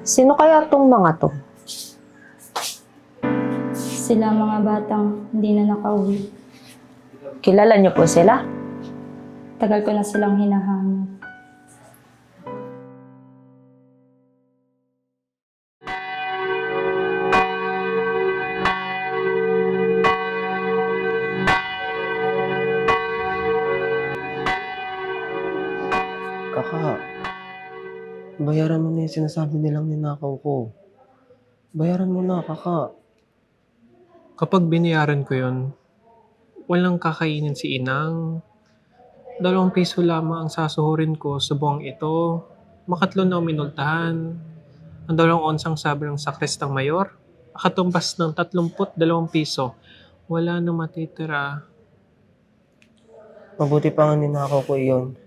Sino kaya tong mga to? Sila mga batang hindi na nakauwi. Kilala niyo po sila? Tagal ko na silang hinahanap. Kaka, bayaran mo na yung sinasabi nilang ninakaw ko. Bayaran mo na, kaka. Kapag binayaran ko yun, walang kakainin si Inang. 2 piso lamang ang sasuhurin ko sa buwang ito. Makatlo na minultahan. Ang 2 onsang sabi ng sakristang mayor, katumbas ng 32 piso. Wala na matitira. Mabuti pa nga ninakaw ko iyon.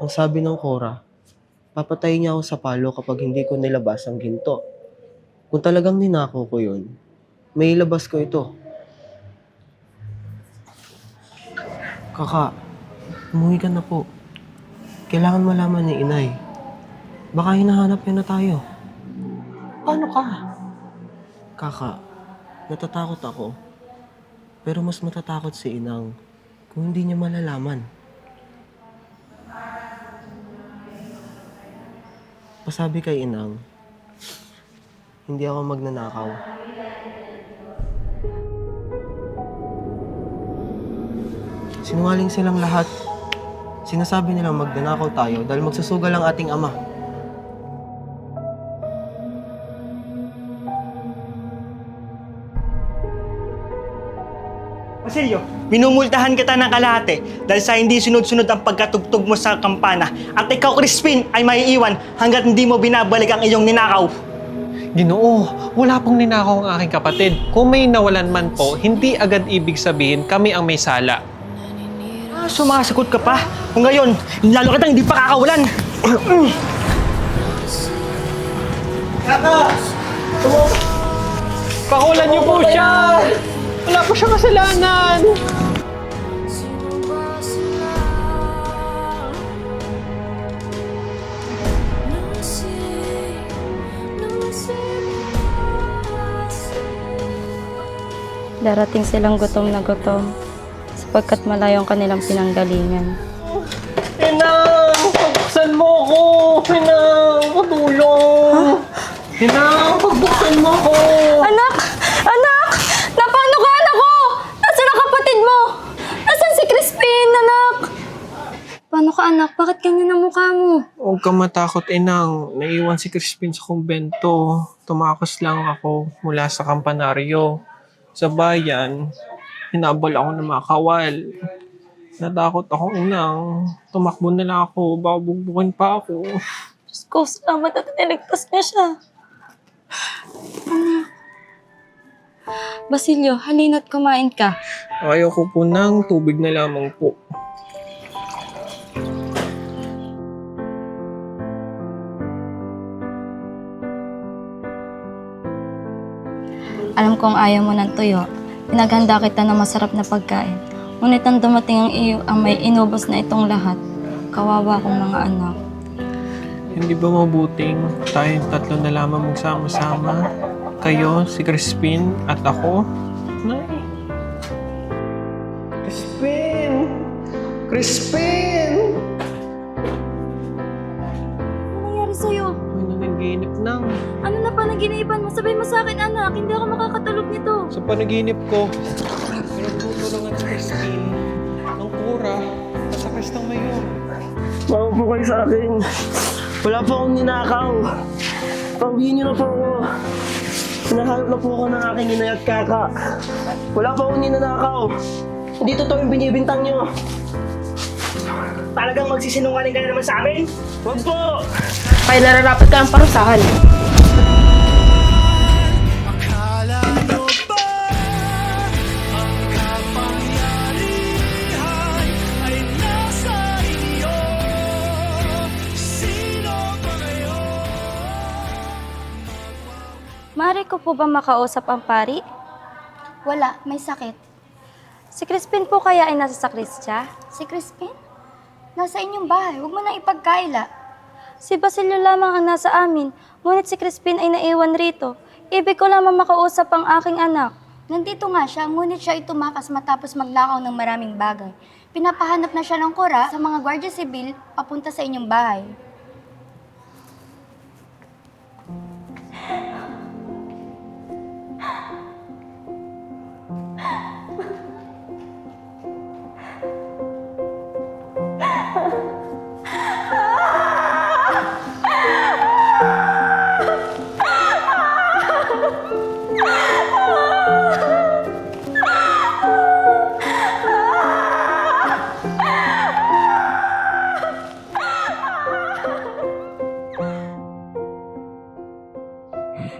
Ang sabi ng Cora, papatayin niya ako sa palo kapag hindi ko nilabas ang ginto. Kung talagang ninakaw ko yun, may ilabas ko ito. Kaka, umuwi ka na po. Kailangan malaman ni Inay. Baka hinahanap niya na tayo. Paano ka? Kaka, natatakot ako. Pero mas matatakot si Inang kung hindi niya malalaman. Pasabi kay Inang, hindi ako magnanakaw. Sinungaling silang lahat. Sinasabi nilang magnanakaw tayo dahil magsusugal ang ating ama. Basilio, minumultahan kita ng kalahati dahil sa hindi sunod-sunod ang pagkatugtog mo sa kampana at ikaw, Crispin, ay maiiwan hanggat hindi mo binabalik ang iyong ninakaw. Ginoo, wala pong ninakaw ang aking kapatid. Kung may nawalan man po, hindi agad ibig sabihin kami ang may sala. Sumasagot ka pa. Kung ngayon, lalo kitang hindi pa kakawalan. Kaka! Pakulan niyo po siya! Wala po siyang kasalanan! Darating silang gutom na gutom sapagkat malayo ang kanilang pinanggalingan. Inang! Pagbuksan mo ako! Inang! Patulong! Inang! Pagbuksan mo ako! Anak! Anak! Napano ka, anak ko? Nasaan ang kapatid mo? Nasaan si Crispin, anak? Paano ka, anak? Bakit ganyan ang mukha mo? Huwag kang matakot, Inang. Naiwan si Crispin sa kumbento. Tumakos lang ako mula sa kampanaryo. Sa bayan, hinabol ako ng mga kawal. Natakot ako, Inang. Tumakbo na lang ako. Baka bugbukin pa ako. Diyos ko, salamat at niligtas niya siya. Anak. Basilio, halina't kumain ka. Ayaw ko po ng tubig na lamang po. Alam kong ayaw mo ng tuyo. Pinaghanda kita ng masarap na pagkain. Ngunit ang dumating ang iyo ang may inubos na itong lahat. Kawawa kong mga anak. Hindi ba mabuting tayong tatlo na lamang magsama-sama? Kayo, si Crispin, at ako? Nay. Crispin! Crispin! Ano nangyari sa'yo? Ano nanaginip nang? Ano na panaginipan mo? Sabihin mo sa akin, anak. Hindi ako makakatulog nito. Sa panaginip ko, pinagtutulungan si Crispin ng kura at sa Kristang Mayor. Bawa po kayo sa akin. Wala po akong ninakaw. Pauwiin niyo na po ako. Hinahanap na po ako ng aking inay at kaka. Wala po akong ninanakaw. Hindi totoo yung binibintang niyo. Talagang magsisinungaling ka na naman sa amin? Wag po! Kaya nararapat ka ang parusahan. Maaari ko po ba makausap ang pari? Wala, may sakit. Si Crispin po kaya ay nasa sakristya? Si Crispin? Nasa inyong bahay, huwag mo nang ipagkaila. Si Basilio lamang ang nasa amin, ngunit si Crispin ay naiwan rito. Ibig ko lamang makausap ang aking anak. Nandito nga siya, ngunit siya ay tumakas matapos magnakaw ng maraming bagay. Pinapahanap na siya ng kora sa mga gwardiya sibil papunta sa inyong bahay.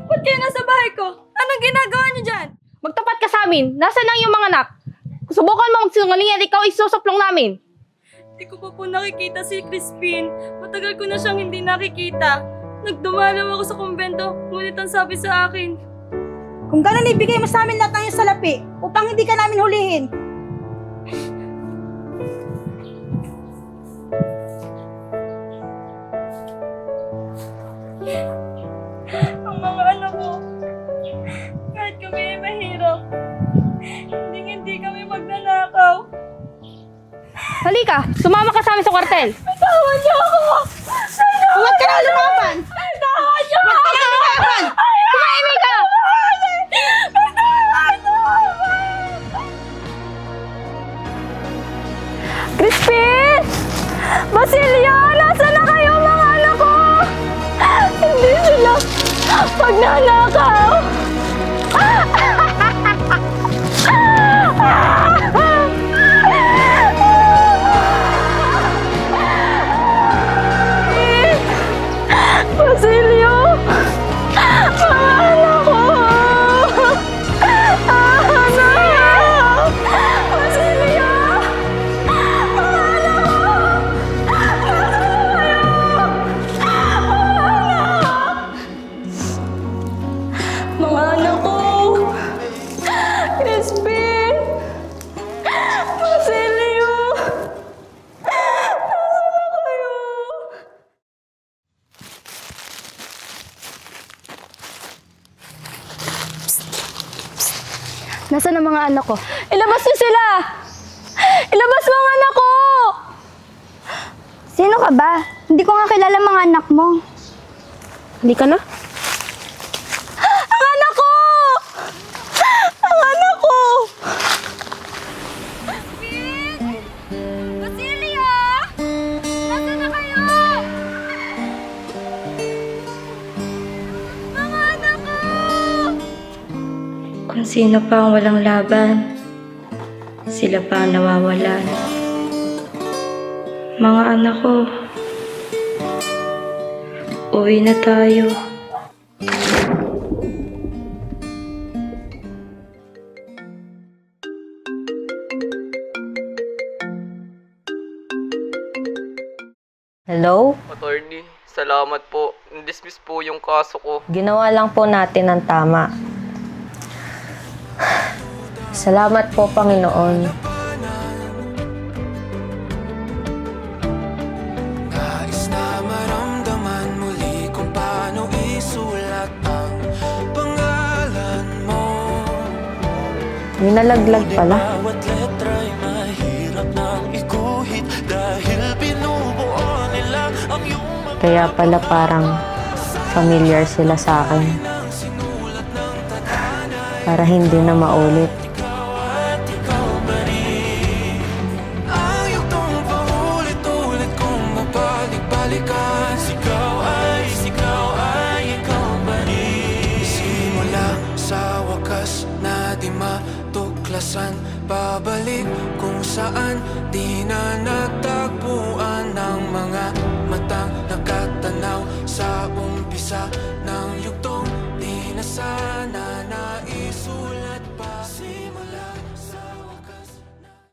Ba't kayo nasa bahay ko? Anong ginagawa niyo dyan? Magtapat ka sa amin. Nasaan ang iyong mga anak? Kung subukan mo magsinungaling at ikaw isusuplong namin. Hindi ko pa po nakikita si Crispin. Matagal ko na siyang hindi nakikita. Nagdumalaw ako sa kumbento, ngunit ang sabi sa akin, Kung ganun, ibigay mo sa amin lahat ng iyong salapi upang hindi ka namin hulihin. ang mga anak ko, kahit kami ay mahirap, hindi kami magnanakaw. Halika, sumama ka sa amin sa kwartel. Tawan niyo ako! Huwag ka na lumaban! Tawan niyo ako! Huwag ka na lumaban! Tumahimik ka! Crispin! Basilio! Nasaan na kayo mga anak ko? Hindi sila magnanakaw! Basilio! Mga anak ko! Anak! Basilio! Mga anak ko! Crispin! Basilio! Nasaan na kayo? Nasaan ang mga anak ko? Ilabas niyo sila! Ilabas mo ang anak ko! Sino ka ba? Hindi ko nga kilala mga anak mo. Halika na. Ang anak ko! Ang anak ko! Basilio! Nasaan na kayo? Mga anak ko! Kung sino pa ang walang laban, sila pa ang nawawalan. Mga anak ko, uwi na tayo. Hello? Attorney, salamat po. Dismiss po yung kaso ko. Ginawa lang po natin ang tama. Salamat po, Panginoon. Nais na maramdaman muli kung paano isulat ang pangalan mo. Ninalaglag pala. Bawat letra'y mahirap nang iguhit dahil binubuo nila ang iyong mga Kaya pala parang familiar sila sa akin. Para hindi na maulit. at ikaw pa rin. Ang yugtong paulit-ulit kong mabalik-balikan. Sigaw ay ikaw pa rin. Simula sa wakas na di matuklasan, pabalik kung saan di na nagtagpuan ng mga matang nakatanaw sa umpisa ng yugtong di na sana